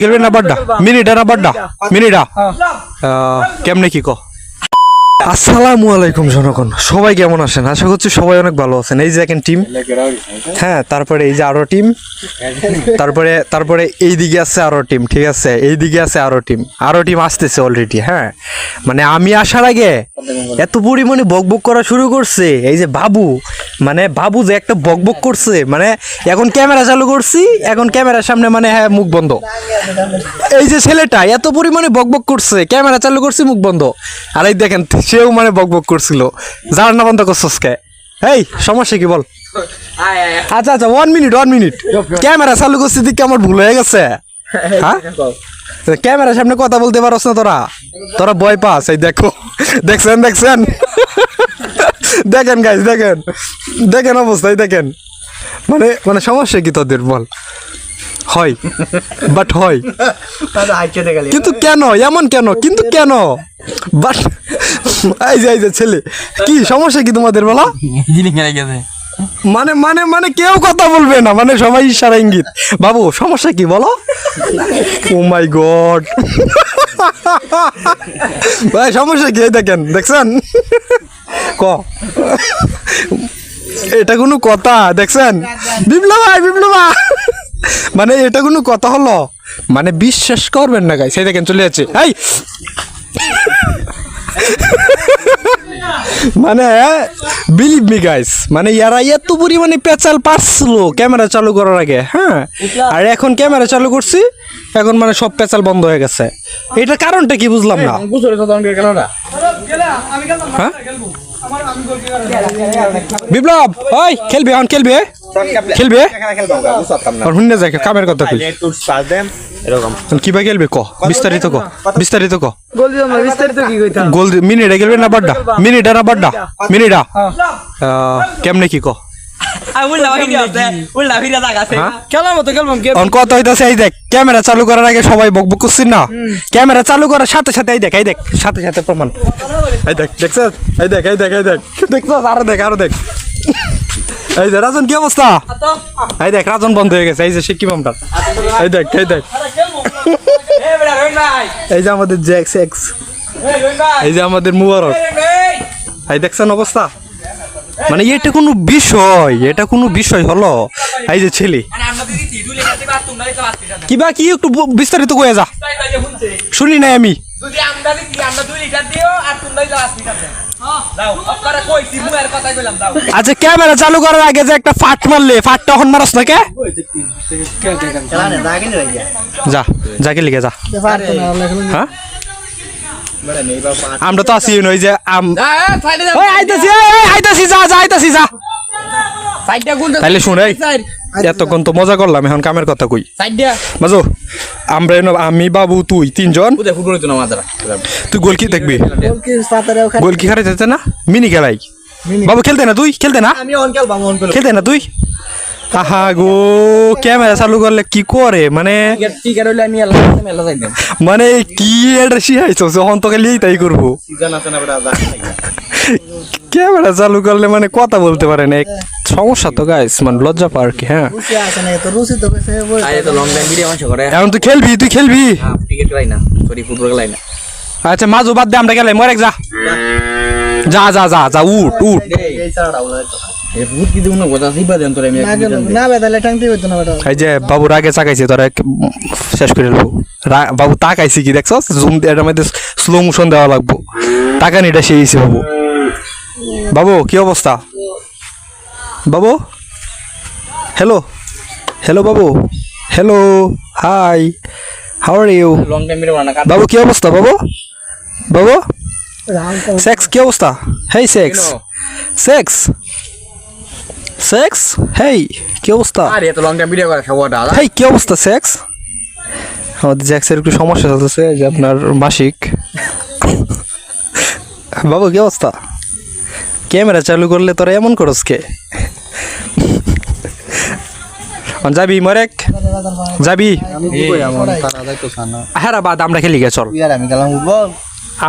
খেলবে না বাড্ডা মিনিটা না বাড্ডা মিনিটা কেমনে কি কো আসসালামু আলাইকুম জনগণ, সবাই কেমন আছেন? আশা করছি সবাই অনেক ভালো আছেন। এই যে দেখেন টিম, হ্যাঁ, তারপরে এই যে আরো টিম, তারপরে এই দিকে আছে আরো টিম, ঠিক আছে, এই দিকে আছে আরো টিম আসতেছে অলরেডি। হ্যাঁ, মানে আমি আসার আগে এত পরিমাণে বকবক করা শুরু করছে। এই যে বাবু, মানে বাবু যে একটা বকবক করছে, মানে এখন ক্যামেরা চালু করছি, এখন ক্যামেরার সামনে মানে হ্যাঁ মুখ বন্ধ। এই যে ছেলেটা এত পরিমাণে বকবক করছে, ক্যামেরা চালু করছি মুখ বন্ধ। আর এই দেখেন সেও মানে বকবক করছিল, যার না বন্ধ করছস কে? এই সমস্যা কি বল? আচ্ছা 1 মিনিট ক্যামেরা চালু করছি দিকে আমার ভুল হয়ে গেছে। হ্যাঁ, ক্যামেরার সামনে কথা বলতে পারছ না তোরা ভয় পাস। এই দেখছেন দেখেন গাইস, দেখেন অবস্থায় দেখেন, মানে সমস্যা কি তোদের বল? হয় বাট হয় কিন্তু কেন এমন কেন কিন্তু কেন বাট এই যে ছেলে কি সমস্যা কি তোমাদের বলো? মানে মানে মানে কেউ কথা বলবে না, মানে সবাই ইশারা ইঙ্গিত। বাবু সমস্যা কি বলো? ও মাই গড, ভাই সমস্যা কি? দেখছেন ক এটা কোনো কথা? দেখছেন বিপ্লবা মানে এটা কোনো কথা হলো? মানে বিশ্বাস করবেন না গাইস, এই দেখেন চলে যাচ্ছে। এই মানে বিলিভ মি গাইস, মানে ইয়ারা এত পরিমাণে পেঁচাল পারছিল ক্যামেরা চালু করার আগে। হ্যাঁ, আর এখন ক্যামেরা চালু করছি, এখন মানে সব পেঁচাল বন্ধ হয়ে গেছে। এটার কারণটা কি বুঝলাম না। হ্যাঁ বিপ্লব, ওই খেলবি এখন খেলবি শুনে যাই কামের কথা কই কিবা খেলবে ক বিস্তারিত ক গোল মিনিটা খেলবে না বাড্ডা মিনিটা কেমনে কি ক কথা হইতাছে। এই দেখ ক্যামেরা চালু করার আগে সবাই বকবক করছিস না, ক্যামেরা চালু করার সাথে সাথে এই দেখ সাথে প্রমাণ। এই দেখ দেখছ, এই দেখ দেখছ, আরো দেখ এই যে রাজন কি অবস্থা? এই দেখ রাজন বন্ধ হয়ে গেছে। এই যে সিকিম আমটা, এই দেখ এই যে আমাদের জ্যাক্স এক্স, এই যে আমাদের মুবারক, এই দেখছেন অবস্থা? মানে এটা কোনো বিষয় হলো? এই যে ছেলে কিবা কি একটু বিস্তারিত কয়ে যা, শুনি নাই আমি। আচ্ছা ক্যামেরা চালু করার আগে যে একটা ফাট মারলে, ফাটটা এখন মারস না কে? যা কে লিখে যা। হ্যাঁ আমরা তো আছি ওই যে আইতাছি যা। তাইলে শুনে এতক্ষণ তো মজা করলাম, এখন কামের কথা কই বাজো। আমরা আমি বাবু তুই তিনজন, তুই গোল কি দেখবি? গোল কি খারাই না মিনি খেলাই? বাবু খেলতে না তুই? আহা গো, ক্যামেরা চালু করলে কি করে মানে কি এটা শিখাইছো যখন তোকে লিয়ে তাই করবো। ক্যামেরা চালু করলে মানে কথা বলতে পারে না, সমস্যা তো গাইস, মানে লজ্জা পার কি। হ্যাঁ এখন তুই খেলবি আচ্ছা মাজু বাদ দে, আমরা গেলে মরে যা উঠ এই যে বাবুর আগে চাকাইছে তোরা শেষ করে দেবো। বাবু তাকাইছি কি দেখছ? জুম এটার মধ্যে স্লো মোশন দেওয়া লাগবো, তাকানিটা সেই বাবু কি অবস্থা? বাবু হ্যালো বাবু, hello hi, how are you? বাবু কি অবস্থা? বাবু সেক্স কি অবস্থা? হেই সেক্স হেই কি অবস্থা? হেই কি অবস্থা সেক্স? আমাদের জ্যাক্সের একটু সমস্যা চলতেছে, যে আপনার মাসিক। বাবু কি অবস্থা? ক্যামেরা চালু করলে তোরা এমন করস কে? যাবি মরেক যাবি? হ্যাঁ বাদ আমরা খেলি গে চল।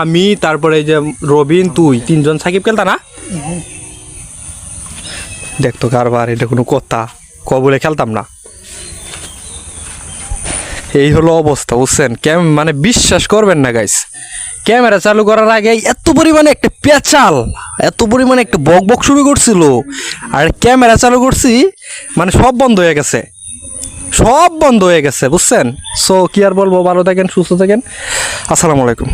আমি তারপরে যে রবিন তুই তিনজন সাকিব খেলতা না? দেখতো কারবার, এটা কোনো কথা কবলে খেলতাম না। এই হলো অবস্থা, বুঝছেন? মানে বিশ্বাস করবেন না গাইস, ক্যামেরা চালু করার আগে এত পরিমাণে একটা পেঁচাল, এত পরিমাণে একটা বক বক শুরু করছিল, আর ক্যামেরা চালু করছি মানে সব বন্ধ হয়ে গেছে, সব বন্ধ হয়ে গেছে, বুঝছেন? সো কি আর বলবো, ভালো থাকেন, সুস্থ থাকেন, আসসালামু আলাইকুম।